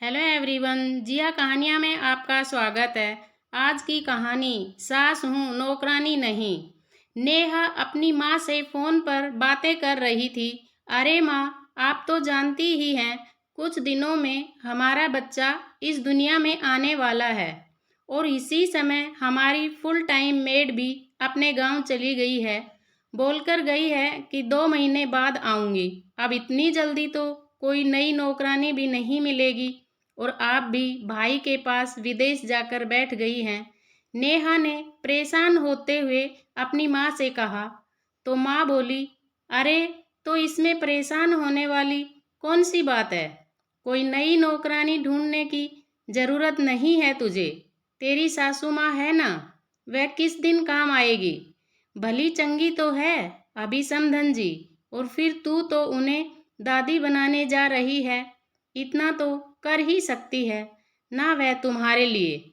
Hello everyone. जिया कहानियाँ में आपका स्वागत है। आज की कहानी सास हूँ नौकरानी नहीं। नेहा अपनी माँ से फ़ोन पर बातें कर रही थी। अरे माँ, आप तो जानती ही हैं, कुछ दिनों में हमारा बच्चा इस दुनिया में आने वाला है और इसी समय हमारी फुल टाइम मेड भी अपने गांव चली गई है। बोलकर गई है कि 2 महीने बाद आऊँगी। अब इतनी जल्दी तो कोई नई नौकरानी भी नहीं मिलेगी और आप भी भाई के पास विदेश जाकर बैठ गई हैं। नेहा ने परेशान होते हुए अपनी माँ से कहा। तो माँ बोली, अरे तो इसमें परेशान होने वाली कौन सी बात है। कोई नई नौकरानी ढूंढने की ज़रूरत नहीं है तुझे। तेरी सासू माँ है ना, वह किस दिन काम आएगी। भली चंगी तो है अभी समधन जी, और फिर तू तो उन्हें दादी बनाने जा रही है। इतना तो कर ही सकती है ना वह तुम्हारे लिए।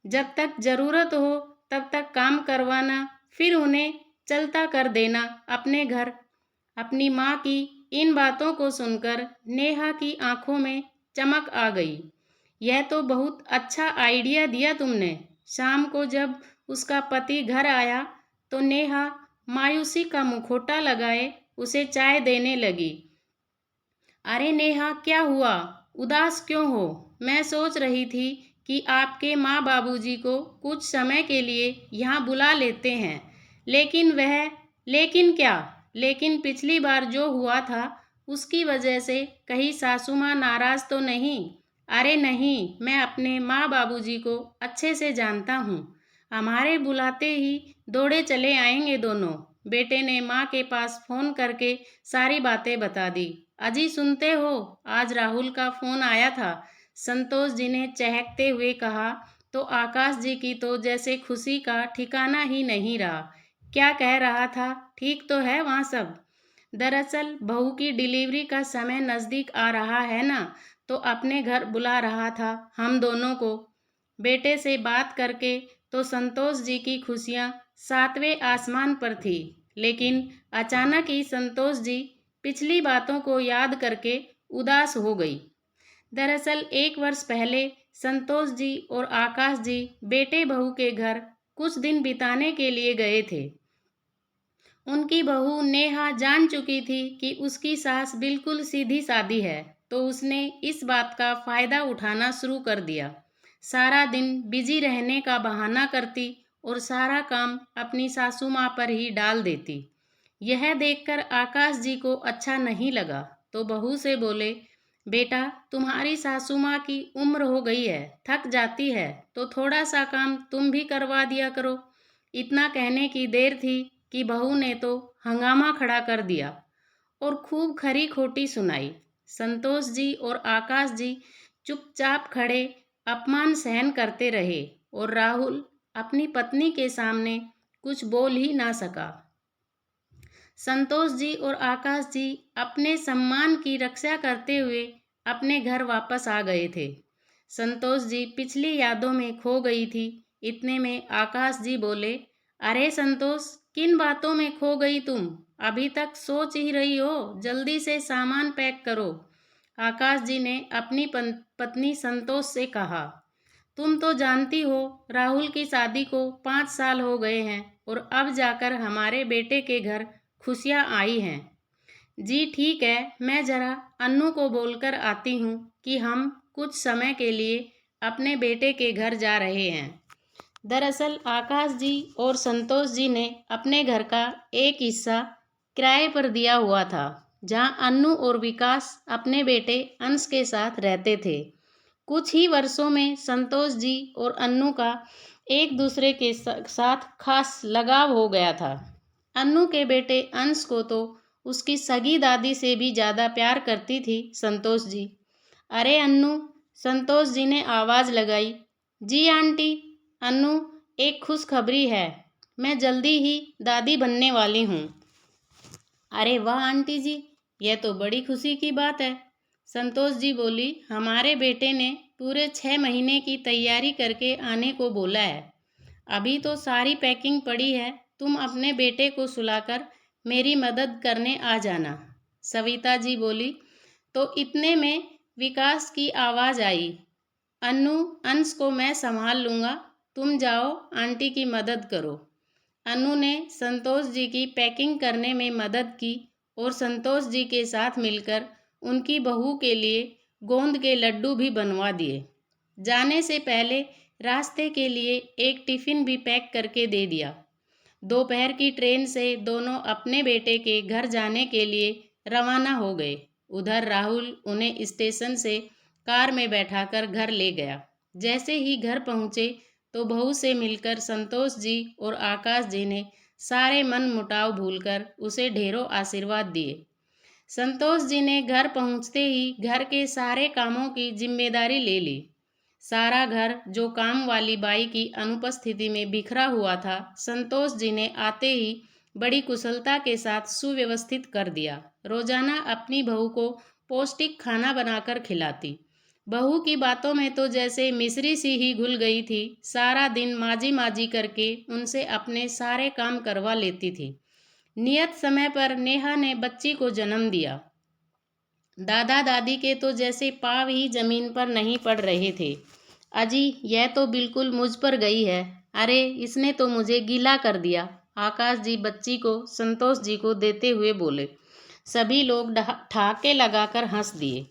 जब तक ज़रूरत हो तब तक काम करवाना, फिर उन्हें चलता कर देना अपने घर। अपनी माँ की इन बातों को सुनकर नेहा की आंखों में चमक आ गई। यह तो बहुत अच्छा आइडिया दिया तुमने। शाम को जब उसका पति घर आया तो नेहा मायूसी का मुखौटा लगाए उसे चाय देने लगी। अरे नेहा, क्या हुआ, उदास क्यों हो। मैं सोच रही थी कि आपके माँ बाबूजी को कुछ समय के लिए यहाँ बुला लेते हैं, लेकिन क्या। लेकिन पिछली बार जो हुआ था उसकी वजह से कहीं सासू माँ नाराज़ तो नहीं। अरे नहीं, मैं अपने माँ बाबूजी को अच्छे से जानता हूँ। हमारे बुलाते ही दौड़े चले आएंगे दोनों। बेटे ने माँ के पास फ़ोन करके सारी बातें बता दी। अजी सुनते हो, आज राहुल का फ़ोन आया था। संतोष जी ने चहकते हुए कहा। तो आकाश जी की तो जैसे खुशी का ठिकाना ही नहीं रहा। क्या कह रहा था, ठीक तो है वहाँ सब। दरअसल बहू की डिलीवरी का समय नज़दीक आ रहा है ना, तो अपने घर बुला रहा था हम दोनों को। बेटे से बात करके तो संतोष जी की खुशियाँ 7वें आसमान पर थी। लेकिन अचानक ही संतोष जी पिछली बातों को याद करके उदास हो गई। दरअसल 1 वर्ष पहले संतोष जी और आकाश जी बेटे बहू के घर कुछ दिन बिताने के लिए गए थे। उनकी बहू नेहा जान चुकी थी कि उसकी सास बिल्कुल सीधी सादी है, तो उसने इस बात का फ़ायदा उठाना शुरू कर दिया। सारा दिन बिजी रहने का बहाना करती और सारा काम अपनी सासू माँ पर ही डाल देती। यह देखकर आकाश जी को अच्छा नहीं लगा, तो बहू से बोले, बेटा तुम्हारी सासू माँ की उम्र हो गई है, थक जाती है, तो थोड़ा सा काम तुम भी करवा दिया करो। इतना कहने की देर थी कि बहू ने तो हंगामा खड़ा कर दिया और खूब खरी खोटी सुनाई। संतोष जी और आकाश जी चुपचाप खड़े अपमान सहन करते रहे और राहुल अपनी पत्नी के सामने कुछ बोल ही ना सका। संतोष जी और आकाश जी अपने सम्मान की रक्षा करते हुए अपने घर वापस आ गए थे। संतोष जी पिछली यादों में खो गई थी। इतने में आकाश जी बोले, अरे संतोष, किन बातों में खो गई तुम। अभी तक सोच ही रही हो, जल्दी से सामान पैक करो। आकाश जी ने अपनी पत्नी संतोष से कहा। तुम तो जानती हो, राहुल की शादी को 5 साल हो गए हैं और अब जाकर हमारे बेटे के घर खुशियाँ आई हैं। जी ठीक है, मैं ज़रा अन्नू को बोलकर आती हूँ कि हम कुछ समय के लिए अपने बेटे के घर जा रहे हैं। दरअसल आकाश जी और संतोष जी ने अपने घर का एक हिस्सा किराए पर दिया हुआ था, जहाँ अन्नू और विकास अपने बेटे अंश के साथ रहते थे। कुछ ही वर्षों में संतोष जी और अन्नू का एक दूसरे के साथ खास लगाव हो गया था। अन्नू के बेटे अंश को तो उसकी सगी दादी से भी ज़्यादा प्यार करती थी संतोष जी। अरे अन्नू, संतोष जी ने आवाज़ लगाई। जी आंटी। अन्नू, एक खुशखबरी है, मैं जल्दी ही दादी बनने वाली हूँ। अरे वाह आंटी जी, यह तो बड़ी खुशी की बात है। संतोष जी बोली, हमारे बेटे ने पूरे 6 महीने की तैयारी करके आने को बोला है। अभी तो सारी पैकिंग पड़ी है, तुम अपने बेटे को सुलाकर मेरी मदद करने आ जाना। सविता जी बोली। तो इतने में विकास की आवाज़ आई, अन्नू, अंश को मैं संभाल लूँगा, तुम जाओ आंटी की मदद करो। अन्नू ने संतोष जी की पैकिंग करने में मदद की और संतोष जी के साथ मिलकर उनकी बहू के लिए गोंद के लड्डू भी बनवा दिए। जाने से पहले रास्ते के लिए एक टिफ़िन भी पैक करके दे दिया। दोपहर की ट्रेन से दोनों अपने बेटे के घर जाने के लिए रवाना हो गए। उधर राहुल उन्हें स्टेशन से कार में बैठाकर घर ले गया। जैसे ही घर पहुंचे तो बहू से मिलकर संतोष जी और आकाश जी ने सारे मन मुटाव भूलकर उसे ढेरों आशीर्वाद दिए। संतोष जी ने घर पहुंचते ही घर के सारे कामों की जिम्मेदारी ले ली। सारा घर जो काम वाली बाई की अनुपस्थिति में बिखरा हुआ था, संतोष जी ने आते ही बड़ी कुशलता के साथ सुव्यवस्थित कर दिया। रोजाना अपनी बहू को पौष्टिक खाना बनाकर खिलाती। बहू की बातों में तो जैसे मिश्री सी ही घुल गई थी। सारा दिन माजी माजी करके उनसे अपने सारे काम करवा लेती थी। नियत समय पर नेहा ने बच्ची को जन्म दिया। दादा दादी के तो जैसे पाँव ही जमीन पर नहीं पड़ रहे थे। अजी, यह तो बिल्कुल मुझ पर गई है। अरे, इसने तो मुझे गीला कर दिया। आकाश जी बच्ची को संतोष जी को देते हुए बोले। सभी लोग ठहाके लगाकर हंस दिए।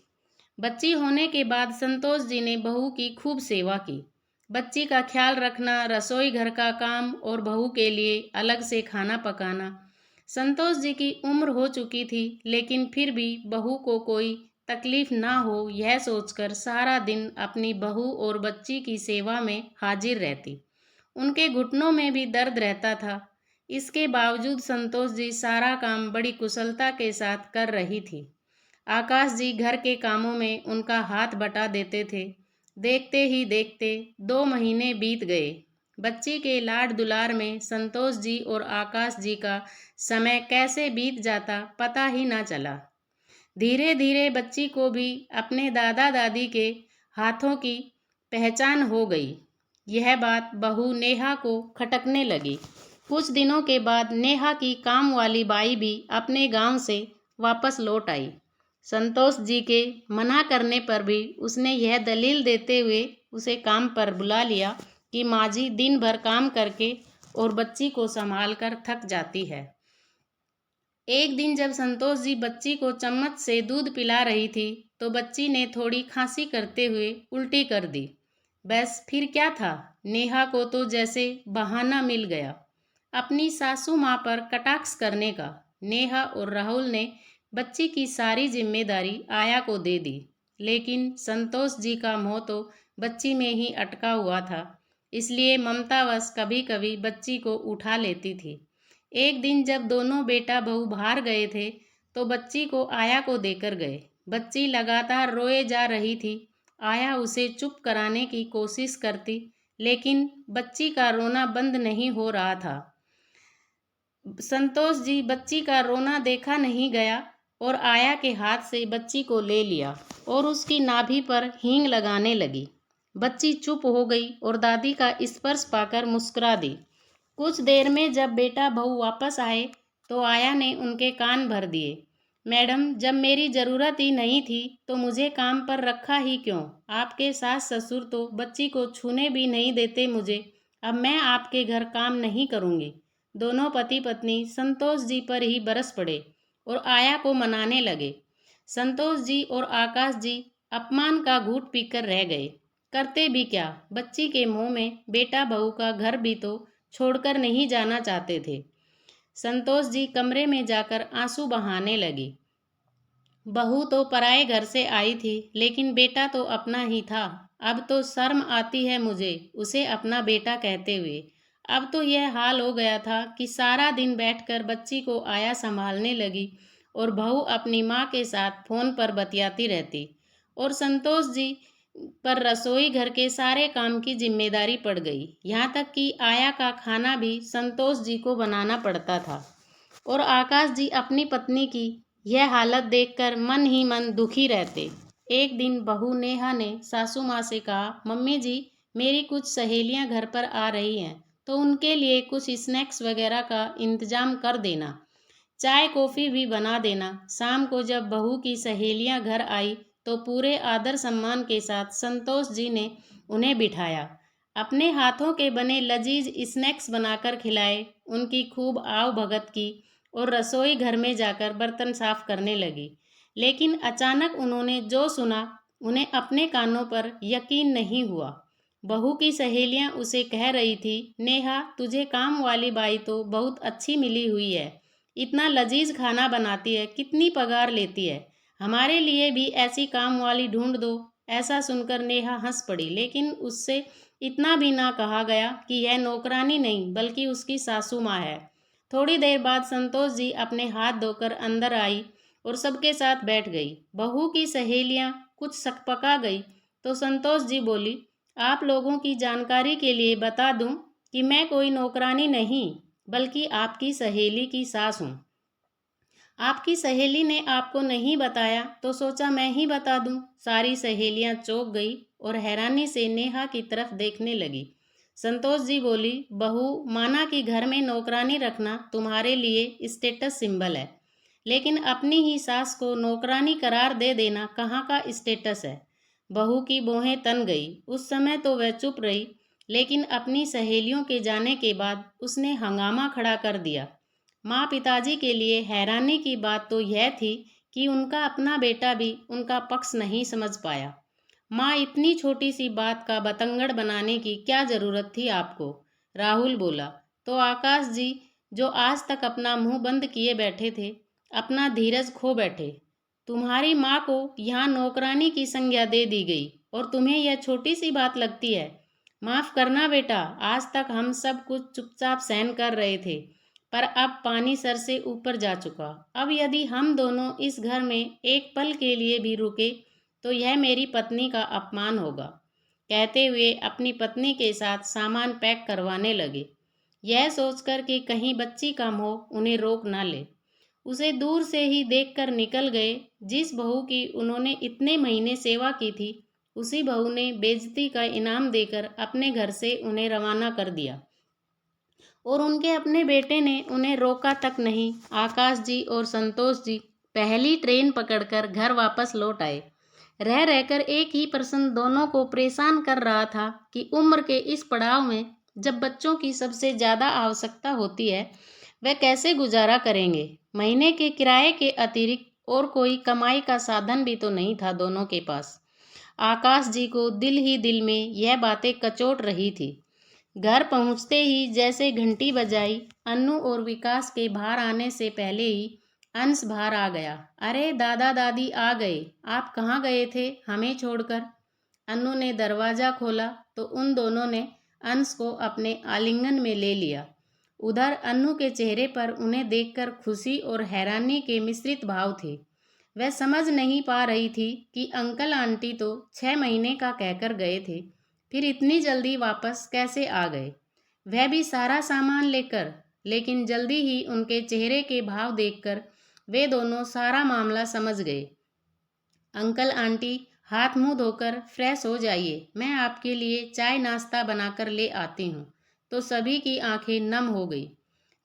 बच्ची होने के बाद संतोष जी ने बहू की खूब सेवा की। बच्ची का ख्याल रखना, रसोई घर का काम और बहू के लिए अलग से खाना पकाना। संतोष जी की उम्र हो चुकी थी, लेकिन फिर भी बहू को कोई तकलीफ ना हो यह सोचकर सारा दिन अपनी बहू और बच्ची की सेवा में हाजिर रहती। उनके घुटनों में भी दर्द रहता था। इसके बावजूद संतोष जी सारा काम बड़ी कुशलता के साथ कर रही थी। आकाश जी घर के कामों में उनका हाथ बटा देते थे। देखते ही देखते 2 महीने बीत गए। बच्ची के लाड दुलार में संतोष जी और आकाश जी का समय कैसे बीत जाता पता ही ना चला। धीरे धीरे बच्ची को भी अपने दादा दादी के हाथों की पहचान हो गई। यह बात बहू नेहा को खटकने लगी। कुछ दिनों के बाद नेहा की काम वाली बाई भी अपने गांव से वापस लौट आई। संतोष जी के मना करने पर भी उसने यह दलील देते हुए उसे काम पर बुला लिया कि माजी दिन भर काम करके और बच्ची को संभाल कर थक जाती है। एक दिन जब संतोष जी बच्ची को चम्मच से दूध पिला रही थी तो बच्ची ने थोड़ी खांसी करते हुए उल्टी कर दी। बस फिर क्या था, नेहा को तो जैसे बहाना मिल गया अपनी सासू माँ पर कटाक्ष करने का। नेहा और राहुल ने बच्ची की सारी जिम्मेदारी आया को दे दी, लेकिन संतोष जी का मोह तो बच्ची में ही अटका हुआ था, इसलिए ममतावश कभी कभी बच्ची को उठा लेती थी। एक दिन जब दोनों बेटा बहू बाहर गए थे तो बच्ची को आया को देकर गए। बच्ची लगातार रोए जा रही थी। आया उसे चुप कराने की कोशिश करती, लेकिन बच्ची का रोना बंद नहीं हो रहा था। संतोष जी बच्ची का रोना देखा नहीं गया और आया के हाथ से बच्ची को ले लिया और उसकी नाभि पर हींग लगाने लगी। बच्ची चुप हो गई और दादी का स्पर्श पाकर मुस्कुरा दी। कुछ देर में जब बेटा बहू वापस आए तो आया ने उनके कान भर दिए। मैडम, जब मेरी ज़रूरत ही नहीं थी तो मुझे काम पर रखा ही क्यों? आपके सास ससुर तो बच्ची को छूने भी नहीं देते मुझे। अब मैं आपके घर काम नहीं करूँगी। दोनों पति पत्नी संतोष जी पर ही बरस पड़े और आया को मनाने लगे। संतोष जी और आकाश जी अपमान का घूंट पीकर रह गए। करते भी क्या, बच्ची के मुंह में बेटा बहू का घर भी तो छोड़कर नहीं जाना चाहते थे। संतोष जी कमरे में जाकर आंसू बहाने लगी। बहू तो पराए घर से आई थी, लेकिन बेटा तो अपना ही था। अब तो शर्म आती है मुझे उसे अपना बेटा कहते हुए। अब तो यह हाल हो गया था कि सारा दिन बैठकर बच्ची को आया संभालने लगी और बहू अपनी माँ के साथ फ़ोन पर बतियाती रहती और संतोष जी पर रसोई घर के सारे काम की जिम्मेदारी पड़ गई। यहाँ तक कि आया का खाना भी संतोष जी को बनाना पड़ता था और आकाश जी अपनी पत्नी की यह हालत देखकर मन ही मन दुखी रहते। एक दिन बहू नेहा ने सासू माँ से कहा, मम्मी जी, मेरी कुछ सहेलियाँ घर पर आ रही हैं तो उनके लिए कुछ स्नैक्स वगैरह का इंतजाम कर देना। चाय कॉफ़ी भी बना देना। शाम को जब बहू की सहेलियाँ घर आई तो पूरे आदर सम्मान के साथ संतोष जी ने उन्हें बिठाया, अपने हाथों के बने लजीज स्नैक्स बनाकर खिलाए, उनकी खूब आव भगत की और रसोई घर में जाकर बर्तन साफ करने लगी। लेकिन अचानक उन्होंने जो सुना, उन्हें अपने कानों पर यकीन नहीं हुआ। बहू की सहेलियां उसे कह रही थी, नेहा तुझे काम वाली बाई तो बहुत अच्छी मिली हुई है, इतना लजीज खाना बनाती है, कितनी पगार लेती है, हमारे लिए भी ऐसी काम वाली ढूंढ दो। ऐसा सुनकर नेहा हंस पड़ी, लेकिन उससे इतना भी ना कहा गया कि यह नौकरानी नहीं बल्कि उसकी सासू माँ है। थोड़ी देर बाद संतोष जी अपने हाथ धोकर अंदर आई और सबके साथ बैठ गई। बहू की सहेलियां कुछ सकपका गई तो संतोष जी बोली, आप लोगों की जानकारी के लिए बता दूं कि मैं कोई नौकरानी नहीं बल्कि आपकी सहेली की सास हूँ। आपकी सहेली ने आपको नहीं बताया तो सोचा मैं ही बता दूं। सारी सहेलियां चौंक गई और हैरानी से नेहा की तरफ देखने लगी। संतोष जी बोली, बहू, माना कि घर में नौकरानी रखना तुम्हारे लिए स्टेटस सिंबल है, लेकिन अपनी ही सास को नौकरानी करार दे देना कहाँ का स्टेटस है। बहू की भौहें तन गई। उस समय तो वह चुप रही, लेकिन अपनी सहेलियों के जाने के बाद उसने हंगामा खड़ा कर दिया। माँ पिताजी के लिए हैरानी की बात तो यह थी कि उनका अपना बेटा भी उनका पक्ष नहीं समझ पाया। माँ, इतनी छोटी सी बात का बतंगड़ बनाने की क्या जरूरत थी आपको? राहुल बोला। तो आकाश जी, जो आज तक अपना मुंह बंद किए बैठे थे, अपना धीरज खो बैठे, तुम्हारी माँ को यहाँ नौकरानी की संज्ञा दे दी गई और तुम्हें यह छोटी सी बात लगती है। माफ करना बेटा, आज तक हम सब कुछ चुपचाप सहन कर रहे थे, पर अब पानी सर से ऊपर जा चुका। अब यदि हम दोनों इस घर में एक पल के लिए भी रुके तो यह मेरी पत्नी का अपमान होगा। कहते हुए अपनी पत्नी के साथ सामान पैक करवाने लगे, यह सोचकर कि कहीं बच्ची का मोह उन्हें रोक ना ले। उसे दूर से ही देखकर निकल गए। जिस बहू की उन्होंने इतने महीने सेवा की थी, उसी बहू ने बेइज्जती का इनाम देकर अपने घर से उन्हें रवाना कर दिया और उनके अपने बेटे ने उन्हें रोका तक नहीं। आकाश जी और संतोष जी पहली ट्रेन पकड़कर घर वापस लौट आए। रह रहकर एक ही प्रश्न दोनों को परेशान कर रहा था कि उम्र के इस पड़ाव में जब बच्चों की सबसे ज़्यादा आवश्यकता होती है, वह कैसे गुजारा करेंगे। महीने के किराए के अतिरिक्त और कोई कमाई का साधन भी तो नहीं था दोनों के पास। आकाश जी को दिल ही दिल में यह बातें कचोट रही थी। घर पहुंचते ही जैसे घंटी बजाई, अन्नू और विकास के बाहर आने से पहले ही अंश बाहर आ गया। अरे दादा दादी आ गए, आप कहाँ गए थे हमें छोड़कर? अन्नू ने दरवाज़ा खोला तो उन दोनों ने अंश को अपने आलिंगन में ले लिया। उधर अन्नू के चेहरे पर उन्हें देखकर खुशी और हैरानी के मिश्रित भाव थे। वह समझ नहीं पा रही थी कि अंकल आंटी तो 6 महीने का कहकर गए थे, फिर इतनी जल्दी वापस कैसे आ गए, वह भी सारा सामान लेकर। लेकिन जल्दी ही उनके चेहरे के भाव देखकर वे दोनों सारा मामला समझ गए। अंकल आंटी, हाथ मुंह धोकर फ्रेश हो जाइए, मैं आपके लिए चाय नाश्ता बनाकर ले आती हूँ। तो सभी की आंखें नम हो गई।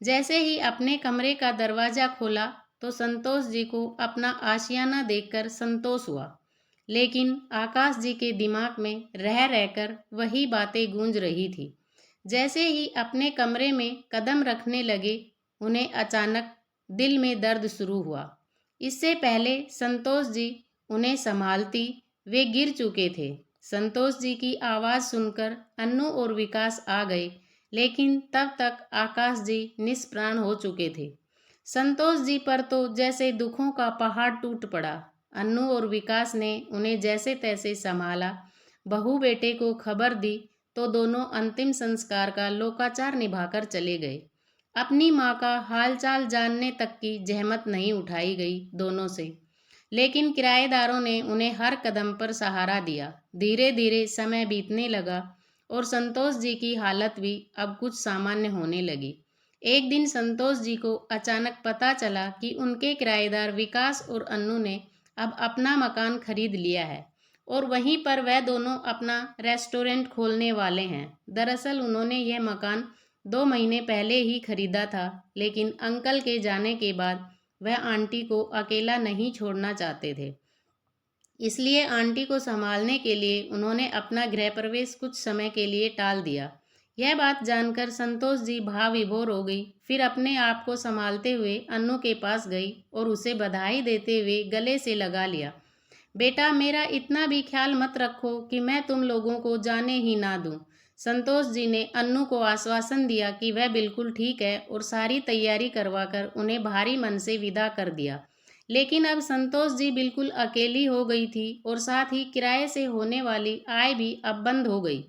जैसे ही अपने कमरे का दरवाज़ा खोला तो संतोष जी को अपना आशियाना देखकर संतोष हुआ, लेकिन आकाश जी के दिमाग में रह रहकर वही बातें गूंज रही थी। जैसे ही अपने कमरे में कदम रखने लगे, उन्हें अचानक दिल में दर्द शुरू हुआ। इससे पहले संतोष जी उन्हें संभालती वे गिर चुके थे। संतोष जी की आवाज़ सुनकर अन्नू और विकास आ गए, लेकिन तब तक आकाश जी निष्प्राण हो चुके थे। संतोष जी पर तो जैसे दुखों का पहाड़ टूट पड़ा। अन्नू और विकास ने उन्हें जैसे तैसे संभाला, बहू बेटे को खबर दी तो दोनों अंतिम संस्कार का लोकाचार निभाकर चले गए। अपनी माँ का हालचाल जानने तक की जहमत नहीं उठाई गई दोनों से, लेकिन किराएदारों ने उन्हें हर कदम पर सहारा दिया। धीरे धीरे समय बीतने लगा और संतोष जी की हालत भी अब कुछ सामान्य होने लगी। एक दिन संतोष जी को अचानक पता चला कि उनके किराएदार विकास और अन्नू ने अब अपना मकान खरीद लिया है और वहीं पर वह दोनों अपना रेस्टोरेंट खोलने वाले हैं। दरअसल उन्होंने यह मकान 2 महीने पहले ही खरीदा था, लेकिन अंकल के जाने के बाद वह आंटी को अकेला नहीं छोड़ना चाहते थे। इसलिए आंटी को संभालने के लिए उन्होंने अपना गृह प्रवेश कुछ समय के लिए टाल दिया। यह बात जानकर संतोष जी भाव विभोर हो गई। फिर अपने आप को संभालते हुए अन्नू के पास गई और उसे बधाई देते हुए गले से लगा लिया। बेटा, मेरा इतना भी ख्याल मत रखो कि मैं तुम लोगों को जाने ही ना दूं। संतोष जी ने अन्नू को आश्वासन दिया कि वह बिल्कुल ठीक है और सारी तैयारी करवाकर उन्हें भारी मन से विदा कर दिया। लेकिन अब संतोष जी बिल्कुल अकेली हो गई थी और साथ ही किराए से होने वाली आय भी अब बंद हो गई।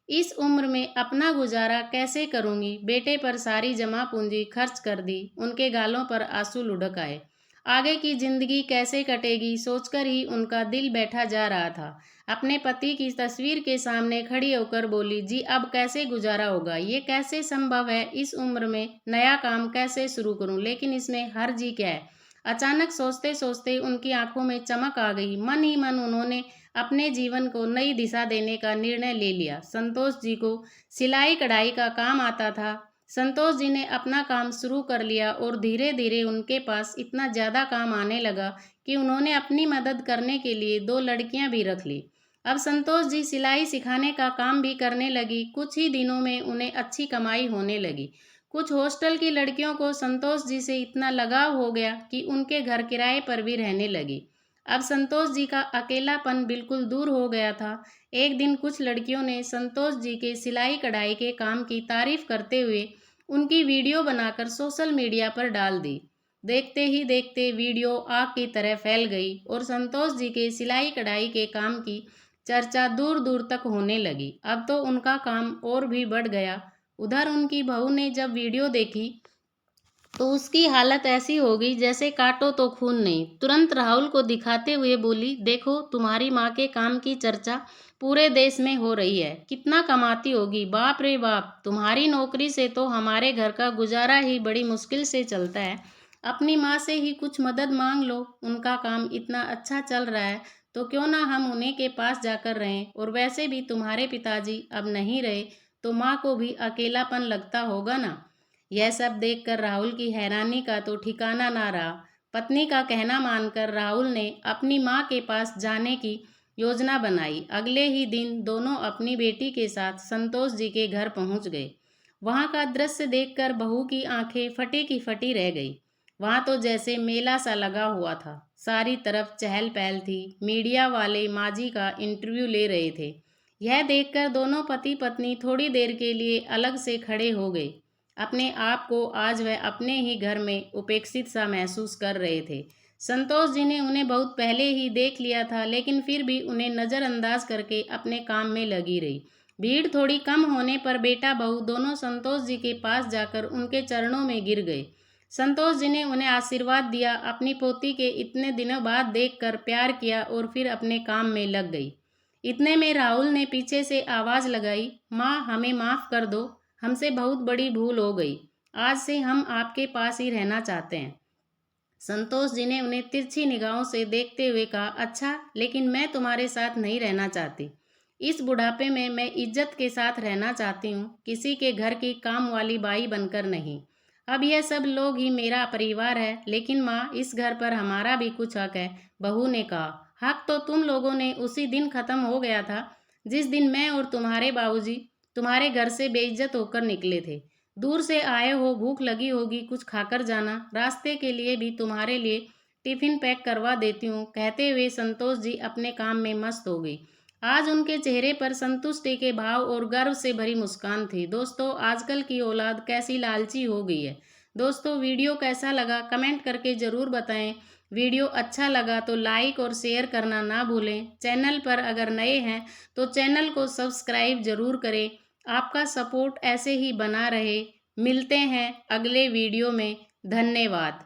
इस उम्र में अपना गुजारा कैसे करूंगी? बेटे पर सारी जमा पूंजी खर्च कर दी। उनके गालों पर आंसू लुढ़क आए। आगे की जिंदगी कैसे कटेगी सोचकर ही उनका दिल बैठा जा रहा था। अपने पति की तस्वीर के सामने खड़ी होकर बोली, जी अब कैसे गुजारा होगा? ये कैसे संभव है? इस उम्र में नया काम कैसे शुरू करूं? लेकिन इसमें हर्ज क्या है? अचानक सोचते सोचते उनकी आंखों में चमक आ गई। मन ही मन उन्होंने अपने जीवन को नई दिशा देने का निर्णय ले लिया। संतोष जी को सिलाई कढ़ाई का काम आता था। संतोष जी ने अपना काम शुरू कर लिया और धीरे धीरे उनके पास इतना ज़्यादा काम आने लगा कि उन्होंने अपनी मदद करने के लिए 2 लड़कियां भी रख ली। अब संतोष जी सिलाई सिखाने का काम भी करने लगी। कुछ ही दिनों में उन्हें अच्छी कमाई होने लगी। कुछ हॉस्टल की लड़कियों को संतोष जी से इतना लगाव हो गया कि उनके घर किराए पर भी रहने लगी। अब संतोष जी का अकेलापन बिल्कुल दूर हो गया था। एक दिन कुछ लड़कियों ने संतोष जी के सिलाई कढ़ाई के काम की तारीफ करते हुए उनकी वीडियो बनाकर सोशल मीडिया पर डाल दी। देखते ही देखते वीडियो आग की तरह फैल गई और संतोष जी के सिलाई कढ़ाई के काम की चर्चा दूर दूर तक होने लगी। अब तो उनका काम और भी बढ़ गया। उधर उनकी बहू ने जब वीडियो देखी तो उसकी हालत ऐसी हो गई जैसे काटो तो खून नहीं। तुरंत राहुल को दिखाते हुए बोली, देखो तुम्हारी माँ के काम की चर्चा पूरे देश में हो रही है। कितना कमाती होगी? बाप रे बाप, तुम्हारी नौकरी से तो हमारे घर का गुजारा ही बड़ी मुश्किल से चलता है। अपनी माँ से ही कुछ मदद मांग लो। उनका काम इतना अच्छा चल रहा है तो क्यों ना हम उन्हीं के पास जाकर रहें। और वैसे भी तुम्हारे पिताजी अब नहीं रहे तो माँ को भी अकेलापन लगता होगा ना। यह सब देखकर राहुल की हैरानी का तो ठिकाना ना रहा। पत्नी का कहना मानकर राहुल ने अपनी माँ के पास जाने की योजना बनाई। अगले ही दिन दोनों अपनी बेटी के साथ संतोष जी के घर पहुंच गए। वहां का दृश्य देखकर बहू की आंखें फटी की फटी रह गई। वहां तो जैसे मेला सा लगा हुआ था। सारी तरफ चहल पहल थी। मीडिया वाले माँ जी का इंटरव्यू ले रहे थे। यह देखकर दोनों पति पत्नी थोड़ी देर के लिए अलग से खड़े हो गए। अपने आप को आज वह अपने ही घर में उपेक्षित सा महसूस कर रहे थे। संतोष जी ने उन्हें बहुत पहले ही देख लिया था, लेकिन फिर भी उन्हें नज़रअंदाज करके अपने काम में लगी रही। भीड़ थोड़ी कम होने पर बेटा बहू दोनों संतोष जी के पास जाकर उनके चरणों में गिर गए। संतोष जी ने उन्हें आशीर्वाद दिया। अपनी पोती के इतने दिनों बाद देखकर प्यार किया और फिर अपने काम में लग गई। इतने में राहुल ने पीछे से आवाज़ लगाई, माँ हमें माफ़ कर दो, हमसे बहुत बड़ी भूल हो गई। आज से हम आपके पास ही रहना चाहते हैं। संतोष जी ने उन्हें तिरछी निगाहों से देखते हुए कहा, अच्छा, लेकिन मैं तुम्हारे साथ नहीं रहना चाहती। इस बुढ़ापे में मैं इज्जत के साथ रहना चाहती हूँ, किसी के घर की काम वाली बाई बनकर नहीं। अब यह सब लोग ही मेरा परिवार है, लेकिन माँ इस घर पर हमारा भी कुछ हक है। बहू ने कहा, हक तो तुम लोगों ने उसी दिन खत्म हो गया था जिस दिन मैं और तुम्हारे बाबूजी तुम्हारे घर से बेइज्जत होकर निकले थे। दूर से आए हो, भूख लगी होगी, कुछ खाकर जाना। रास्ते के लिए भी तुम्हारे लिए टिफिन पैक करवा देती हूँ। कहते हुए संतोष जी अपने काम में मस्त हो गई। आज उनके चेहरे पर संतुष्टि के भाव और गर्व से भरी मुस्कान थी। दोस्तों, आजकल की औलाद कैसी लालची हो गई है। दोस्तों, वीडियो कैसा लगा कमेंट करके ज़रूर बताएं। वीडियो अच्छा लगा तो लाइक और शेयर करना ना भूलें। चैनल पर अगर नए हैं तो चैनल को सब्सक्राइब ज़रूर करें। आपका सपोर्ट ऐसे ही बना रहे। मिलते हैं अगले वीडियो में। धन्यवाद।